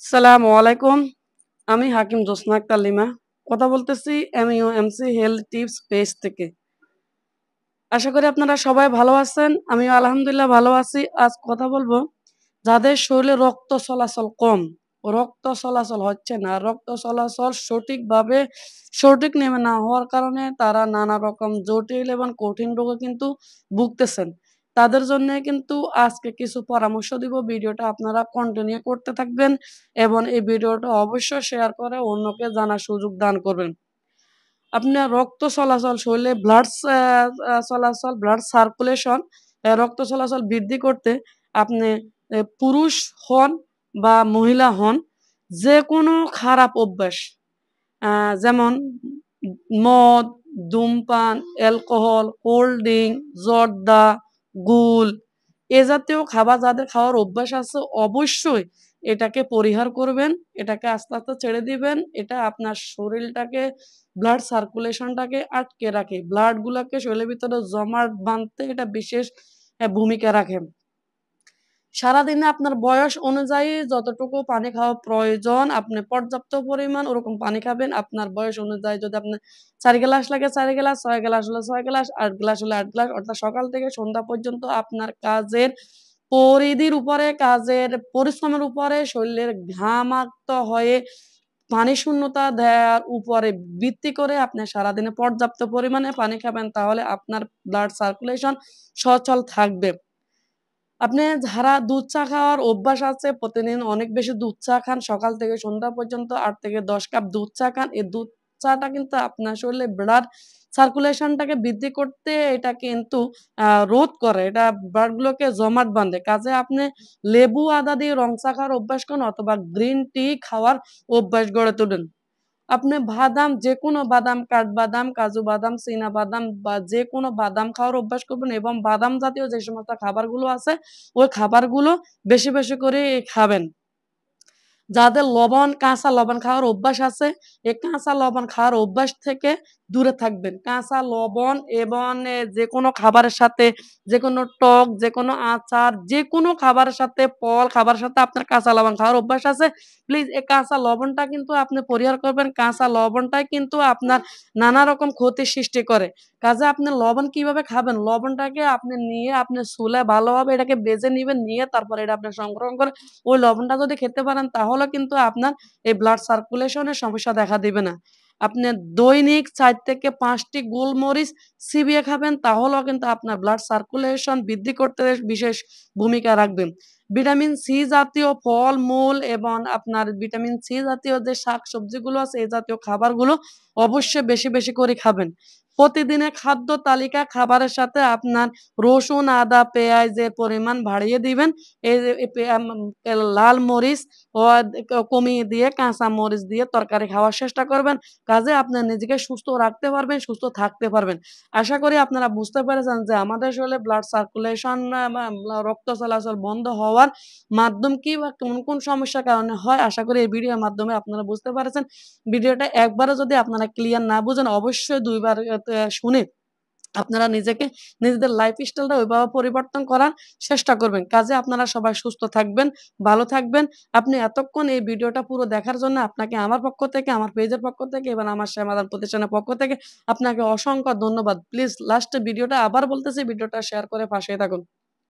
আসসালামু আলাইকুম। আমি হাকিম জোসনা আক্তার লিমা। কথা বলতেছি এমইউএমসি হেলথ টিপস পেজ থেকে। আশা করি আপনারা সবাই ভালো আছেন। আমিও আলহামদুলিল্লাহ ভালো আছি। আজ কথা বলবো যাদের শরীরে রক্ত চলাচল কম, রক্ত চলাচল হচ্ছে না, রক্ত চলাচল সঠিকভাবে সঠিক নেমে না হওয়ার কারণে তারা নানা রকম জটিল এবং কঠিন রোগে কিন্তু ভুগতেছেন। তাদের জন্যে কিন্তু আজকে কিছু পরামর্শ দিব। ভিডিওটা আপনারা কন্টিনিউ করতে থাকবেন এবং এই ভিডিওটা অবশ্যই শেয়ার করে অন্যকে জানার সুযোগ দান করবেন। আপনার রক্ত চলাচল শরীরে চলাচল, ব্লাড সার্কুলেশন, রক্ত চলাচল বৃদ্ধি করতে আপনি পুরুষ হন বা মহিলা হন, যেকোনো খারাপ অভ্যাস যেমন মদ, ধূমপান, অ্যালকোহল, কোল্ড ড্রিংক, জর্দা, গুল এ জাতীয় খাবার যাদের খাওয়ার অভ্যাস আছে অবশ্যই এটাকে পরিহার করবেন। এটাকে আস্তে, আস্তে ছেড়ে দিবেন। এটা আপনার শরীরটাকে ব্লাড সার্কুলেশনটাকে আটকে রাখে। ব্লাড গুলাকে শরীরের ভিতরে জমাট বাঁধতে এটা বিশেষ ভূমিকা রাখে। সারাদিনে আপনার বয়স অনুযায়ী যতটুকু পানি খাওয়া প্রয়োজন আপনি পর্যাপ্ত পরিমাণ ওরকম পানি খাবেন। আপনার বয়স অনুযায়ী যদি আপনার ৪ গ্লাস লাগে ৪ গ্লাস, ৬ গ্লাস হলে ৬ গ্লাস, ৮ গ্লাস হলে ৮ গ্লাস, অর্থাৎ সকাল থেকে সন্ধ্যা পর্যন্ত আপনার কাজের পরিধির উপরে, কাজের পরিশ্রমের উপরে, শরীরের ঘামাক্ত হয়ে পানি শূন্যতা দেওয়ার উপরে ভিত্তি করে আপনি সারাদিনে পর্যাপ্ত পরিমাণে পানি খাবেন, তাহলে আপনার ব্লাড সার্কুলেশন সচল থাকবে। আপনি যারা দুধ চা খাওয়ার অভ্যাস আছে, প্রতিদিন অনেক বেশি দুধ চা খান, সকাল থেকে সন্ধ্যা পর্যন্ত ৮ থেকে ১০ কাপ দুধ চা খান। এই দুধ চাটা কিন্তু আপনার শরীরে ব্লাড সার্কুলেশনটাকে বৃদ্ধি করতে এটা কিন্তু রোধ করে। এটা ব্লাডগুলোকে জমাট বাঁধে। কাজে আপনি লেবু, আদা দিয়ে রং চা খাওয়ার অভ্যাস করুন অথবা গ্রিন টি খাওয়ার অভ্যাস গড়ে তুলুন। আপনি বাদাম, যেকোনো বাদাম, কাঠবাদাম, কাজু বাদাম, চীনা বাদাম বা যেকোনো বাদাম খাওয়ার অভ্যাস করবেন এবং বাদাম জাতীয় যে সমস্ত খাবারগুলো আছে, ওই খাবারগুলো বেশি, বেশি করে খাবেন। যাদের কাঁচা লবণ খাওয়ার অভ্যাস আছে, এই কাঁচা লবণ খাওয়ার অভ্যাস থেকে দূরে থাকবেন। কাঁচা লবণ এবং যেকোনো খাবারের সাথে, যেকোনো টক, যেকোনো আচার, যেকোনো খাবারের সাথে, ফল খাবারের সাথে আপনার কাঁচা লবণ খাওয়ার অভ্যাস আছে, প্লিজ এই কাঁচা লবণটা কিন্তু আপনি পরিহার করবেন। কাঁচা লবণটাই কিন্তু আপনার নানা রকম ক্ষতির সৃষ্টি করে। কাজে আপনি লবণ কিভাবে খাবেন? লবণটাকে আপনি নিয়ে আপনি চুলায় ভালোভাবে এটাকে ভেজে নিবেন, নিয়ে তারপরে এটা আপনি সংগ্রহ করে ওই লবণটা যদি খেতে পারেন তাহলে কিন্তু আপনার এই ব্লাড সার্কুলেশনের সমস্যা দেখা দিবে না। আপনি দৈনিক ৪ থেকে ৫ টি গোলমরিচ চিবিয়ে খাবেন, তাহলেও কিন্তু আপনার ব্লাড সার্কুলেশন বৃদ্ধি করতে বিশেষ ভূমিকা রাখবে। ভিটামিন সি জাতীয় ফল-মূল এবং আপনার ভিটামিন সি জাতীয় যে শাকসবজিগুলো আছে এই জাতীয় খাবারগুলো অবশ্যই বেশি, বেশি করে খাবেন। প্রতিদিনের খাদ্য তালিকা খাবারের সাথে আপনার রসুন, আদা, পেঁয়াজের পরিমাণ বাড়িয়ে দিবেন। এই যে লাল মরিচ ও কমিয়ে দিয়ে কাঁচা মরিচ দিয়ে তরকারি খাওয়ার চেষ্টা করবেন। কাজে আপনার নিজেকে সুস্থ রাখতে পারবেন, সুস্থ থাকতে পারবেন। আশা করি আপনারা বুঝতে পেরেছেন যে আমাদের শরীরে ব্লাড সার্কুলেশন বা রক্ত চলাচল বন্ধ হওয়ার মাধ্যম কি বা কোন, কোন সমস্যার কারণে হয়। আশা করি এই ভিডিওর মাধ্যমে আপনারা বুঝতে পারেছেন। ভিডিওটা একবারও যদি আপনারা ক্লিয়ার না বুঝেন অবশ্যই ২ বার শুনে আপনারা নিজেদের লাইফস্টাইলটা ওইভাবে পরিবর্তন করার চেষ্টা করবেন। কাজে আপনারা সবাই সুস্থ থাকবেন, ভালো থাকবেন। আপনি এতক্ষণ এই ভিডিওটা পুরো দেখার জন্য আপনাকে আমার পক্ষ থেকে, আমার পেজের পক্ষ থেকে এবং আমার সমাধান প্রতিষ্ঠানের পক্ষ থেকে আপনাকে অসংখ্য ধন্যবাদ। প্লিজ লাস্টে ভিডিওটা আবার বলতেছি, ভিডিওটা শেয়ার করে পাশেই থাকুন।